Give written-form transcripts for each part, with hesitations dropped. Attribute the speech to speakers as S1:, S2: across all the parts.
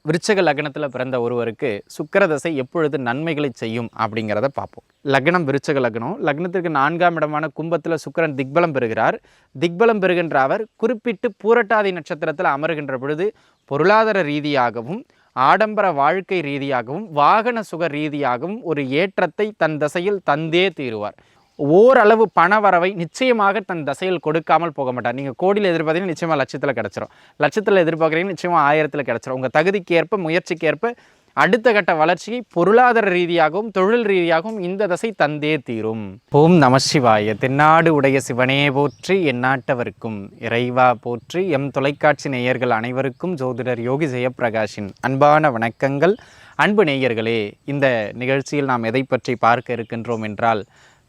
S1: விருச்சக லக்னத்தில் பிறந்த ஒருவருக்கு சுக்கிரதசை எப்பொழுது நன்மைகளை செய்யும் அப்படிங்கிறத பார்ப்போம். லக்னம் விருச்சக லக்னம். லக்னத்திற்கு 4ஆம் இடமான கும்பத்தில் சுக்கிரன் திக்பலம் பெறுகிறார். திக்பலம் பெறுகின்ற அவர் குறிப்பிட்டு பூரட்டாதி நட்சத்திரத்தில் அமருகின்ற பொழுது பொருளாதார ரீதியாகவும் ஆடம்பர வாழ்க்கை ரீதியாகவும் வாகன சுக ரீதியாகவும் ஒரு ஏற்றத்தை தன் தசையில் தந்தே தீருவார். ஓரளவு பண வரவை நிச்சயமாக தன் தசையில் கொடுக்காமல் போக மாட்டார். நீங்கள் கோடியில் எதிர்பார்த்தீங்கன்னா நிச்சயமாக லட்சத்தில் கிடச்சிரும். லட்சத்தில் எதிர்பார்க்குறீங்க நிச்சயமாக 1000ல் கிடச்சிரும். உங்கள் தகுதிக்கு ஏற்ப முயற்சிக்கு அடுத்த கட்ட வளர்ச்சியை பொருளாதார ரீதியாகவும் தொழில் ரீதியாகவும் இந்த தசை தந்தே தீரும். ஓம் நம சிவாய. தென்னாடு உடைய சிவனே போற்றி, எந்நாட்டவர்க்கும் இறைவா போற்றி. எம் தொலைக்காட்சி நேயர்கள் அனைவருக்கும் ஜோதிடர் யோகி ஜெயப்பிரகாஷின் அன்பான வணக்கங்கள். அன்பு நேயர்களே, இந்த நிகழ்ச்சியில் நாம் எதை பற்றி பார்க்க இருக்கின்றோம் என்றால்,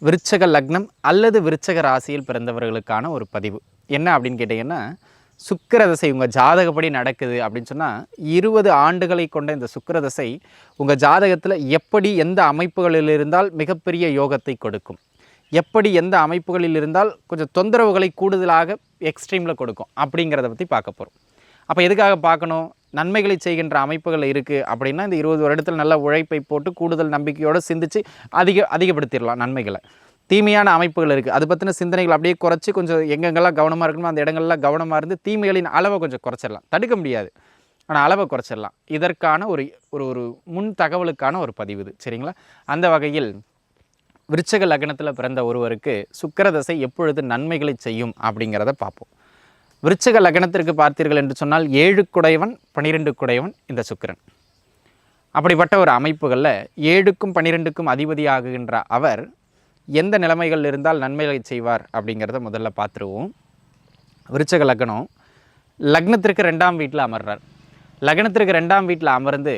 S1: விருச்சக லக்னம் அல்லது விருச்சக ராசியில் பிறந்தவர்களுக்கான ஒரு பதிவு. என்ன அப்படின்னு கேட்டிங்கன்னா, சுக்கிரதசை உங்கள் ஜாதகப்படி நடக்குது அப்படின்னு சொன்னால் 20 ஆண்டுகளை கொண்ட இந்த சுக்கிரதசை உங்கள் ஜாதகத்தில் எப்படி எந்த அமைப்புகளில் இருந்தால் மிகப்பெரிய யோகத்தை கொடுக்கும், எப்படி எந்த அமைப்புகளில் இருந்தால் கொஞ்சம் தொந்தரவுகளை கூடுதலாக எக்ஸ்ட்ரீமில் கொடுக்கும் அப்படிங்கிறத பற்றி பார்க்க போகிறோம். அப்போ எதுக்காக பார்க்கணும்? நன்மைகளை செய்கின்ற அமைப்புகள் இருக்குது அப்படின்னா இந்த 20 வருடத்தில் நல்ல உழைப்பை போட்டு கூடுதல் நம்பிக்கையோடு சிந்தித்து அதிகப்படுத்திடலாம் நன்மைகளை. தீமையான அமைப்புகள் இருக்குது, அது பற்றின சிந்தனைகள் அப்படியே குறைச்சி கொஞ்சம் எங்கெங்கெல்லாம் கவனமாக இருக்கணுமோ அந்த இடங்கள்லாம் கவனமாக இருந்து தீமைகளின் அளவை கொஞ்சம் குறைச்சிடலாம். தடுக்க முடியாது, ஆனால் அளவை குறைச்சிடலாம். இதற்கான ஒரு ஒரு முன் தகவலுக்கான ஒரு பதிவு இது, சரிங்களா? அந்த வகையில் விருச்சக லக்னத்தில் பிறந்த ஒருவருக்கு சுக்கிரதசை எப்பொழுது நன்மைகளை செய்யும் அப்படிங்கிறத பார்ப்போம். விருச்சக லக்னத்திற்கு பார்த்தீர்கள் என்று சொன்னால் 7 குடையவன் 12 குடையவன் இந்த சுக்கிரன். அப்படிப்பட்ட ஒரு அமைப்புகளில் 7க்கும் 12க்கும் அதிபதியாகுகின்ற அவர் எந்த நிலைமைகள் இருந்தால் நன்மைகளை செய்வார் அப்படிங்கிறத முதல்ல பார்த்துருவோம். விருச்சக லக்னம் லக்னத்திற்கு 2ஆம் வீட்டில் அமர்றார். லக்னத்திற்கு 2ஆம் வீட்டில் அமர்ந்து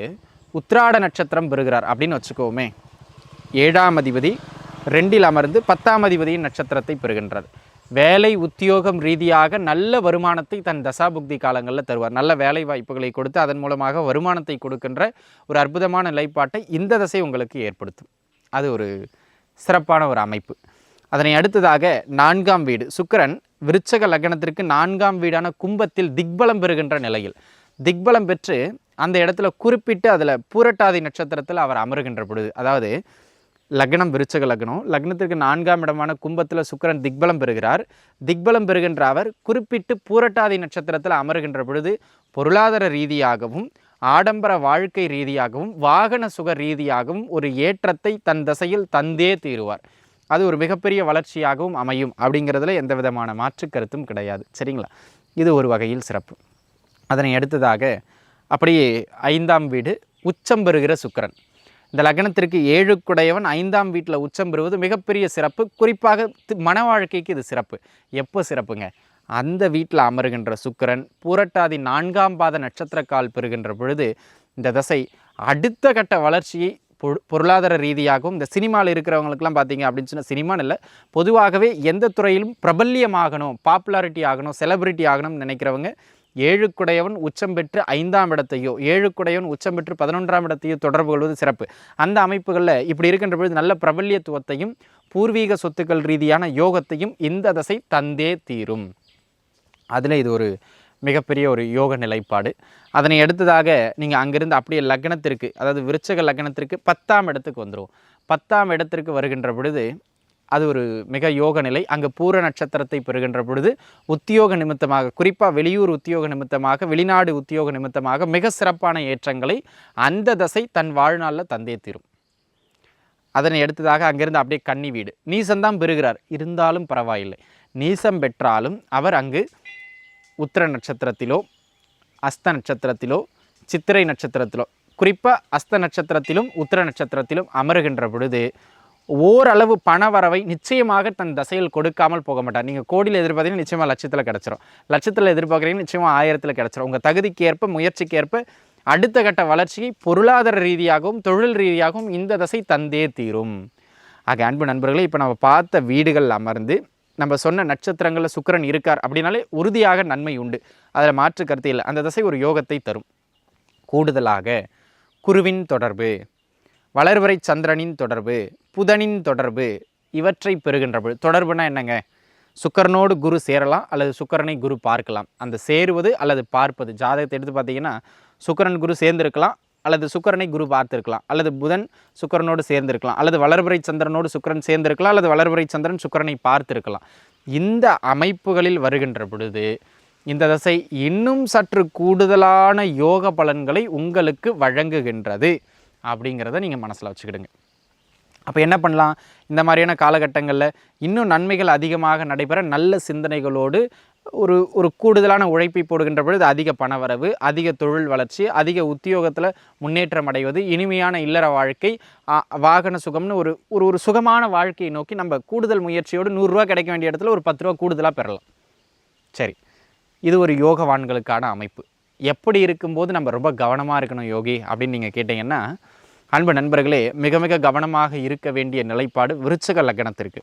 S1: உத்திராட நட்சத்திரம் பெறுகிறார் அப்படின்னு வச்சுக்கோமே. 7ஆம் அதிபதி 2இல் அமர்ந்து 10ஆம் அதிபதியின் நட்சத்திரத்தை பெறுகின்றார். வேலை உத்தியோகம் ரீதியாக நல்ல வருமானத்தை தன் தசாபுக்தி காலங்களில் தருவார். நல்ல வேலை வாய்ப்புகளை கொடுத்து அதன் மூலமாக வருமானத்தை கொடுக்கின்ற ஒரு அற்புதமான நிலைப்பாட்டை இந்த தசை உங்களுக்கு ஏற்படுத்தும். அது ஒரு சிறப்பான ஒரு அமைப்பு. அதனை அடுத்ததாக 4ஆம் வீடு சுக்கிரன் விருச்சக லக்னத்திற்கு 4ஆம் வீடான கும்பத்தில் திக்பலம் பெறுகின்ற நிலையில் திக்பலம் பெற்று அந்த இடத்துல குறிப்பிட்டு அதில் பூரட்டாதி நட்சத்திரத்தில் அவர் அமருகின்ற பொழுது, அதாவது லக்னம் விருச்சக லக்னம், லக்னத்திற்கு 4ஆம் இடமான கும்பத்தில் சுக்கிரன் திக்பலம் பெறுகிறார். திக்பலம் பெறுகின்ற அவர் குறிப்பிட்டு பூரட்டாதி நட்சத்திரத்தில் அமருகின்ற பொழுது பொருளாதார ரீதியாகவும் ஆடம்பர வாழ்க்கை ரீதியாகவும் வாகன சுக ரீதியாகவும் ஒரு ஏற்றத்தை தன் தசையில் தந்தே தீருவார். அது ஒரு மிகப்பெரிய வளர்ச்சியாகவும் அமையும் அப்படிங்கிறதுல எந்த விதமான மாற்று கருத்தும் கிடையாது, சரிங்களா? இது ஒரு வகையில் சிறப்பு. அதனை அடுத்ததாக அப்படியே 5ஆம் வீடு உச்சம் பெறுகிற சுக்கிரன். இந்த லக்னத்திற்கு 7 குடையவன் 5ஆம் வீட்டில் உச்சம் பெறுவது மிகப்பெரிய சிறப்பு. குறிப்பாக மன வாழ்க்கைக்கு இது சிறப்பு. எப்போ சிறப்புங்க? அந்த வீட்டில் அமருகின்ற சுக்கிரன் பூரட்டாதி 4ஆம் பாத நட்சத்திரக்கால் பெறுகின்ற பொழுது இந்த தசை அடுத்த கட்ட வளர்ச்சியை பொருளாதார ரீதியாகவும், இந்த சினிமாவில் இருக்கிறவங்களுக்குலாம் பார்த்தீங்க அப்படின்னு சொன்னால், சினிமான்னு இல்லை, பொதுவாகவே எந்த துறையிலும் பிரபல்யமாகணும், பாப்புலாரிட்டி ஆகணும், செலிபிரிட்டி ஆகணும்னு நினைக்கிறவங்க 7 குடையவன் உச்சம் பெற்று 5ஆம் இடத்தையோ 7 குடையவன் உச்சம் பெற்று 11ஆம் இடத்தையோ தொடர்பு கொள்வது சிறப்பு. அந்த அமைப்புகளில் இப்படி இருக்கின்ற பொழுது நல்ல பிரபல்யத்துவத்தையும் பூர்வீக சொத்துக்கள் ரீதியான யோகத்தையும் இந்த தசை தந்தே தீரும். அதில் இது ஒரு மிகப்பெரிய ஒரு யோக நிலைப்பாடு. அதனை அடுத்ததாக நீங்கள் அங்கிருந்து அப்படியே லக்னத்திற்கு, அதாவது விருச்சக லக்னத்திற்கு 10ஆம் இடத்துக்கு வந்துடும். 10ஆம் இடத்திற்கு வருகின்ற பொழுது அது ஒரு மிக யோக நிலை. அங்கே பூர நட்சத்திரத்தை பெறுகின்ற பொழுது உத்தியோக நிமித்தமாக, குறிப்பாக வெளியூர் உத்தியோக நிமித்தமாக, வெளிநாடு உத்தியோக நிமித்தமாக மிக சிறப்பான ஏற்றங்களை அந்த தசை தன் வாழ்நாளில் தந்தே தீரும். அதனை அடுத்ததாக அங்கிருந்து அப்படியே கன்னி வீடு நீசம்தான் பெறுகிறார், இருந்தாலும் பரவாயில்லை. நீசம் பெற்றாலும் அவர் அங்கு உத்திர நட்சத்திரத்திலோ அஸ்த நட்சத்திரத்திலோ சித்திரை நட்சத்திரத்திலோ, குறிப்பாக அஸ்த நட்சத்திரத்திலும் உத்திர நட்சத்திரத்திலும் அமருகின்ற பொழுது ஓரளவு பண வரவை நிச்சயமாக தன் தசையில் கொடுக்காமல் போக மாட்டார். நீங்கள் கோடியில் எதிர்பார்த்தீங்கன்னா நிச்சயமாக லட்சத்தில் கிடச்சிரும். லட்சத்தில் எதிர்பார்க்குறீங்க நிச்சயமாக 1000ல் கிடச்சிரும். உங்கள் தகுதிக்கு ஏற்ப முயற்சிக்கு அடுத்த கட்ட வளர்ச்சியை பொருளாதார ரீதியாகவும் தொழில் ரீதியாகவும் இந்த தசை தந்தே தீரும். ஆக அன்பு நண்பர்களே, இப்போ நம்ம பார்த்த வீடுகள் அமர்ந்து நம்ம சொன்ன நட்சத்திரங்களில் சுக்கிரன் இருக்கார் அப்படின்னாலே உறுதியாக நன்மை உண்டு, அதில் மாற்று கருத்து இல்லை. அந்த தசை ஒரு யோகத்தை தரும். கூடுதலாக குருவின் தொடர்பு, வளர்வரை சந்திரனின் தொடர்பு, புதனின் தொடர்பு, இவற்றை பெறுகின்ற பொழுது, தொடர்புனா என்னங்க? சுக்கிரனோடு குரு சேரலாம் அல்லது சுக்கிரனை குரு பார்க்கலாம். அந்த சேருவது அல்லது பார்ப்பது, ஜாதகத்தை எடுத்து பார்த்தீங்கன்னா சுக்கிரன் குரு சேர்ந்திருக்கலாம், அல்லது சுக்கிரனை குரு பார்த்திருக்கலாம், அல்லது புதன் சுக்கிரனோடு சேர்ந்திருக்கலாம், அல்லது வளர்பிறை சந்திரனோடு சுக்கிரன் சேர்ந்திருக்கலாம், அல்லது வளர்பிறை சந்திரன் சுக்கிரனை பார்த்திருக்கலாம். இந்த அமைப்புகளில் வருகின்ற பொழுது இந்த தசை இன்னும் சற்று கூடுதலான யோக பலன்களை உங்களுக்கு வழங்குகின்றது அப்படிங்கிறத நீங்கள் மனசில் வச்சுக்கிடுங்க. அப்போ என்ன பண்ணலாம், இந்த மாதிரியான காலகட்டங்களில் இன்னும் நன்மைகள் அதிகமாக நடைபெற நல்ல சிந்தனைகளோடு ஒரு கூடுதலான உழைப்பை போடுகின்ற பொழுது அதிக பணவரவு, அதிக தொழில் வளர்ச்சி, அதிக உத்தியோகத்தில் முன்னேற்றம் அடைவது, இனிமையான இல்லற வாழ்க்கை, வாகன சுகம்னு ஒரு சுகமான வாழ்க்கையை நோக்கி நம்ம கூடுதல் முயற்சியோடு 100 ரூபா கிடைக்க வேண்டிய இடத்துல ஒரு 10 ரூபா கூடுதலாக பெறலாம். சரி, இது ஒரு யோகவான்களுக்கான அமைப்பு. எப்படி இருக்கும்போது நம்ம ரொம்ப கவனமாக இருக்கணும் யோகி அப்படின்னு நீங்கள் கேட்டிங்கன்னா, அன்பு நண்பர்களே, மிக மிக கவனமாக இருக்க வேண்டிய நிலைப்பாடு விருச்சிக லக்னத்திற்கு.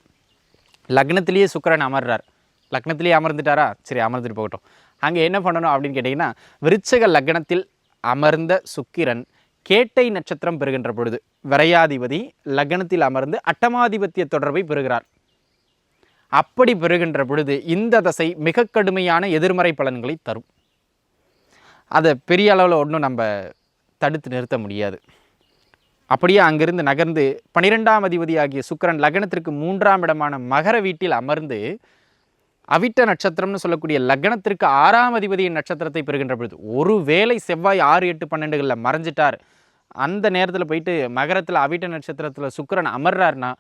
S1: லக்னத்திலேயே சுக்கிரன் அமர்றார். லக்னத்திலேயே அமர்ந்துட்டாரா, சரி அமர்ந்துட்டு போகட்டும். அங்கே என்ன பண்ணணும் அப்படின்னு கேட்டிங்கன்னா, விருச்சிக லக்னத்தில் அமர்ந்த சுக்கிரன் கேட்டை நட்சத்திரம் பெறுகின்ற பொழுது விரையாதிபதி லக்னத்தில் அமர்ந்து அட்டமாதிபத்திய தொடர்பை பெறுகிறார். அப்படி பெறுகின்ற பொழுது இந்த தசை மிக கடுமையான எதிர்மறை பலன்களை தரும். அதை பெரிய அளவில் ஒன்றும் நம்ம தடுத்து நிறுத்த முடியாது. அப்படியே அங்கிருந்து நகர்ந்து 12ஆம் அதிபதி ஆகிய சுக்கிரன் லக்னத்திற்கு 3ஆம் இடமான மகர வீட்டில் அமர்ந்து அவிட்ட நட்சத்திரம்னு சொல்லக்கூடிய லக்னத்திற்கு 6ஆம் அதிபதியின் நட்சத்திரத்தை பெறுகின்ற பொழுது, ஒரு வேளை செவ்வாய் 6, 8, 12களில் மறைஞ்சிட்டார், அந்த நேரத்தில் போயிட்டு மகரத்தில் அவிட்ட நட்சத்திரத்தில் சுக்கிரன் அமர்றார்னா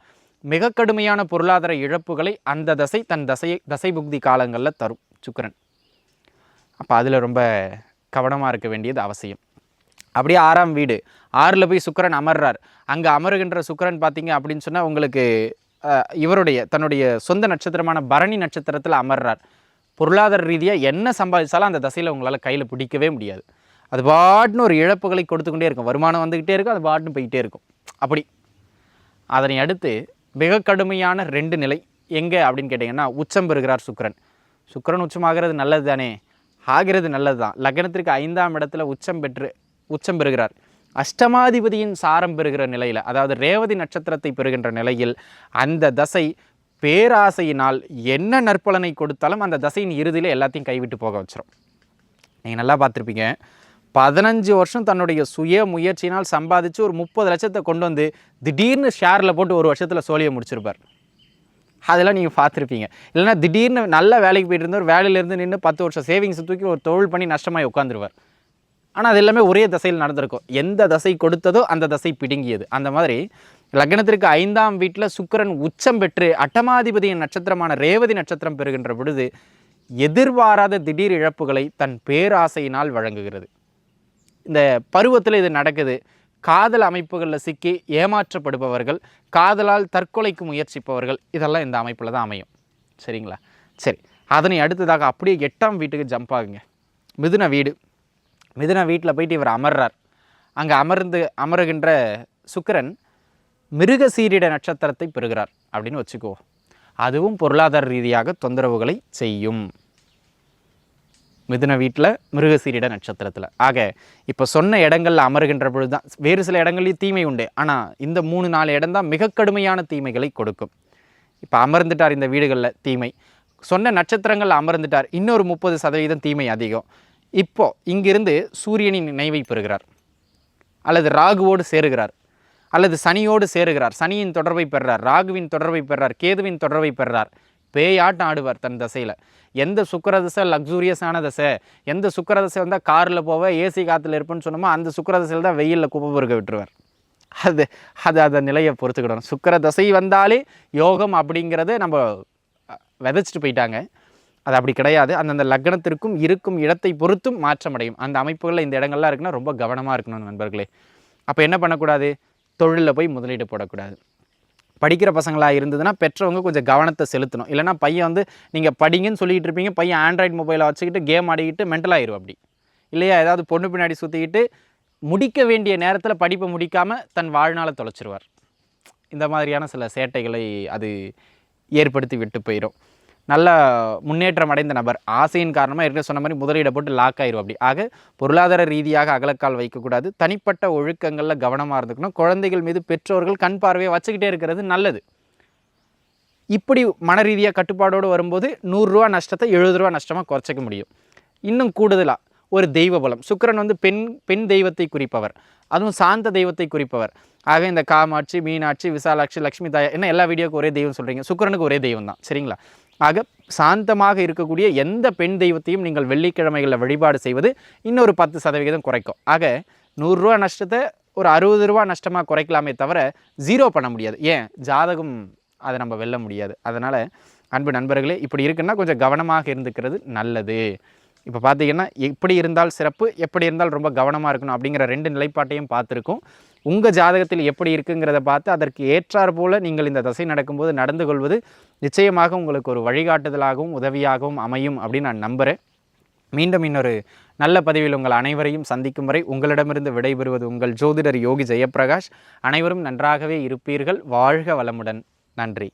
S1: மிக கடுமையான பொருளாதார இழப்புகளை அந்த தசை தன் தசை புக்தி காலங்களில் தரும் சுக்கிரன். அப்போ அதில் ரொம்ப கவனமாக இருக்க வேண்டியது அவசியம். அப்படியே 6ஆம் வீடு 6ல் போய் சுக்கிரன் அமர்றார். அங்கே அமருகின்ற சுக்கிரன் பார்த்தீங்க அப்படின்னு சொன்னால் உங்களுக்கு தன்னுடைய சொந்த நட்சத்திரமான பரணி நட்சத்திரத்தில் அமர்றார். பொருளாதார ரீதியாக என்ன சம்பாதிச்சாலும் அந்த தசையில் உங்களால் கையில் பிடிக்கவே முடியாது. அது பாட்டுன்னு ஒரு இழப்புகளை கொடுத்துக்கிட்டே இருக்கும். வருமானம் வந்துக்கிட்டே இருக்கும், அது பாட்டுன்னு போய்கிட்டே இருக்கும். அப்படி அதனை அடுத்து மிக கடுமையான 2 நிலை எங்கே அப்படின்னு கேட்டிங்கன்னா, உச்சம் பெறுகிறார் சுக்கிரன். சுக்கிரன் உச்சமாகிறது நல்லது தானே, ஆகிறது நல்லது தான். லக்னத்திற்கு 5ஆம் இடத்துல உச்சம் பெறுகிறார். அஷ்டமாதிபதியின் சாரம் பெறுகிற நிலையில், அதாவது ரேவதி நட்சத்திரத்தை பெறுகின்ற நிலையில் அந்த தசை பேராசையினால் என்ன நற்பலனை கொடுத்தாலும் அந்த தசையின் இறுதியில் எல்லாத்தையும் கைவிட்டு போக வச்சிடும். நீங்கள் நல்லா பார்த்துருப்பீங்க, 15 வருஷம் தன்னுடைய சுய முயற்சியினால் சம்பாதிச்சு ஒரு 30 லட்சத்தை கொண்டு வந்து திடீர்னு ஷேரில் போட்டு ஒரு வருஷத்தில் சோழியை முடிச்சிருப்பார். அதெல்லாம் நீங்கள் பார்த்துருப்பீங்க. இல்லைனா திடீர்னு நல்ல வேலைக்கு போயிட்டு இருந்தவர் வேலையிலேருந்து நின்று 10 வருஷம் சேவிங்ஸ் தூக்கி ஒரு தொழில் பண்ணி நஷ்டமாகி உட்காந்துருவார். ஆனால் அது எல்லாமே ஒரே தசையில் நடந்திருக்கும். எந்த தசை கொடுத்ததோ அந்த தசை பிடுங்கியது. அந்த மாதிரி லக்னத்திற்கு 5ஆம் வீட்டில் சுக்கிரன் உச்சம் பெற்று அட்டமாதிபதியின் நட்சத்திரமான ரேவதி நட்சத்திரம் பெறுகின்ற பொழுது எதிர்பாராத திடீர் இழப்புகளை தன் பேராசையினால் வழங்குகிறது. இந்த பருவத்தில் இது நடக்குது. காதல் அமைப்புகளில் சிக்கி ஏமாற்றப்படுபவர்கள், காதலால் தற்கொலைக்கு முயற்சிப்பவர்கள், இதெல்லாம் இந்த அமைப்பில் தான் அமையும். சரிங்களா? சரி, அதனை அடுத்ததாக அப்படியே 8ஆம் வீட்டுக்கு ஜம்ப் ஆகுங்க. மிதுன வீடு. மிதுன வீட்டில் போயிட்டு இவர் அமர்றார். அங்கே அமருகின்ற சுக்கிரன் மிருகசீரிட நட்சத்திரத்தை பெறுகிறார் அப்படின்னு வச்சுக்குவோம். அதுவும் பொருளாதார ரீதியாக தொந்தரவுகளை செய்யும். மிதுன வீட்டில் மிருகசீரிட நட்சத்திரத்தில். ஆக இப்போ சொன்ன இடங்களில் அமருகின்ற பொழுது தான், வேறு சில இடங்கள்லையும் தீமை உண்டு, ஆனால் இந்த 3-4 இடம் தான் மிக கடுமையான தீமைகளை கொடுக்கும். இப்போ அமர்ந்துட்டார் இந்த வீடுகளில் தீமை, சொன்ன நட்சத்திரங்கள் அமர்ந்துட்டார், இன்னொரு 30% தீமை அதிகம். இப்போ இங்கிருந்து சூரியனின் நினைவை பெறுகிறார், அல்லது ராகுவோடு சேருகிறார், அல்லது சனியோடு சேருகிறார், சனியின் தொடர்பை பெறுறார், ராகுவின் தொடர்பை பெறுறார், கேதுவின் தொடர்பை பெறுறார். பேயாட்டம் ஆடுவார் தன் தசையில். எந்த சுக்கிரதசை லக்ஸூரியஸான தசை, எந்த சுக்கிரதசை வந்தால் காரில் போவ ஏசி காற்றுல இருப்புன்னு சொன்னோமோ அந்த சுக்கிரதசையில் தான் வெயிலில் குப்பை பொறுக்க விட்டுருவார். அது நிலையை பொறுத்துக்கிடணும். சுக்கிரதசை வந்தாலே யோகம் அப்படிங்கிறத நம்ம விதைச்சிட்டு போயிட்டாங்க. அது அப்படி கிடையாது. அந்தந்த லக்னத்திற்கும் இருக்கும் இடத்தை பொறுத்தும் மாற்றமடையும். அந்த அமைப்புகளில் இந்த இடங்கள்லாம் இருக்குன்னா ரொம்ப கவனமாக இருக்கணும் நண்பர்களே. அப்போ என்ன பண்ணக்கூடாது, தொழிலில் போய் முதலீடு போடக்கூடாது. படிக்கிற பசங்களாக இருந்ததுன்னா பெற்றவங்க கொஞ்சம் கவனத்தை செலுத்தணும். இல்லைனா பையன் நீங்கள் படிங்கன்னு சொல்லிகிட்டு இருப்பீங்க, பையன் ஆண்ட்ராய்டு மொபைலை வச்சுக்கிட்டு கேம் ஆடிக்கிட்டு மென்டல் ஆயிரும். அப்படி இல்லையா, ஏதாவது பொண்ணு பின்னாடி சுற்றிக்கிட்டு முடிக்க வேண்டிய நேரத்தில் படிப்பை முடிக்காமல் தன் வாழ்நாளை தொலைச்சிருவார். இந்த மாதிரியான சில சேட்டைகளை அது ஏற்படுத்தி விட்டு போயிடும். நல்ல முன்னேற்றம் அடைந்த நபர் ஆசையின் காரணமாக ஏற்கனவே சொன்ன மாதிரி முதலீடை போட்டு லாக் ஆயிரும். அப்படி ஆக பொருளாதார ரீதியாக அகலக்கால் வைக்கக்கூடாது. தனிப்பட்ட ஒழுக்கங்களில் கவனமாக இருந்துக்கணும். குழந்தைகள் மீது பெற்றோர்கள் கண் பார்வையை வச்சுக்கிட்டே இருக்கிறது நல்லது. இப்படி மன ரீதியாக கட்டுப்பாடோடு வரும்போது 100 ரூபா நஷ்டத்தை 70 ரூபா நஷ்டமாக குறைச்சிக்க முடியும். இன்னும் கூடுதலாக ஒரு தெய்வ பலம். சுக்கிரன் வந்து பெண் தெய்வத்தை குறிப்பவர், அதுவும் சாந்த தெய்வத்தை குறிப்பவர். ஆக இந்த காமாட்சி, மீனாட்சி, விசாலாட்சி, லக்ஷ்மி தாயா, என்ன எல்லா வீடியோக்கு ஒரே தெய்வம் சொல்கிறீங்க, சுக்கிரனுக்கு ஒரே தெய்வம் தான், சரிங்களா? ஆக சாந்தமாக இருக்கக்கூடிய எந்த பெண் தெய்வத்தையும் நீங்கள் வெள்ளிக்கிழமைகளில் வழிபாடு செய்வது இன்னொரு 10% குறைக்கும். ஆக 100 ரூபா நஷ்டத்தை ஒரு 60 ரூபா நஷ்டமாக குறைக்கலாமே தவிர 0 பண்ண முடியாது. ஏன்? ஜாதகம் அதை நம்ம வெல்ல முடியாது. அதனால் அன்பு நண்பர்களே, இப்படி இருக்குன்னா கொஞ்சம் கவனமாக இருந்துக்கிறது நல்லது. இப்போ பார்த்தீங்கன்னா எப்படி இருந்தால் சிறப்பு, எப்படி இருந்தால் ரொம்ப கவனமாக இருக்கணும் அப்படிங்கிற 2 நிலைப்பாட்டையும் பார்த்துருக்கோம். உங்கள் ஜாதகத்தில் எப்படி இருக்குங்கிறத பார்த்து அதற்கு ஏற்றார் போல் நீங்கள் இந்த தசை நடக்கும்போது நடந்து கொள்வது நிச்சயமாக உங்களுக்கு ஒரு வழிகாட்டுதலாகவும் உதவியாகவும் அமையும் அப்படின்னு நான் நம்புகிறேன். மீண்டும் இன்னொரு நல்ல பதிவில் உங்கள் அனைவரையும் சந்திக்கும் வரை உங்களிடமிருந்து விடைபெறுவது உங்கள் ஜோதிடர் யோகி ஜெயப்பிரகாஷ். அனைவரும் நன்றாகவே இருப்பீர்கள். வாழ்க வளமுடன். நன்றி.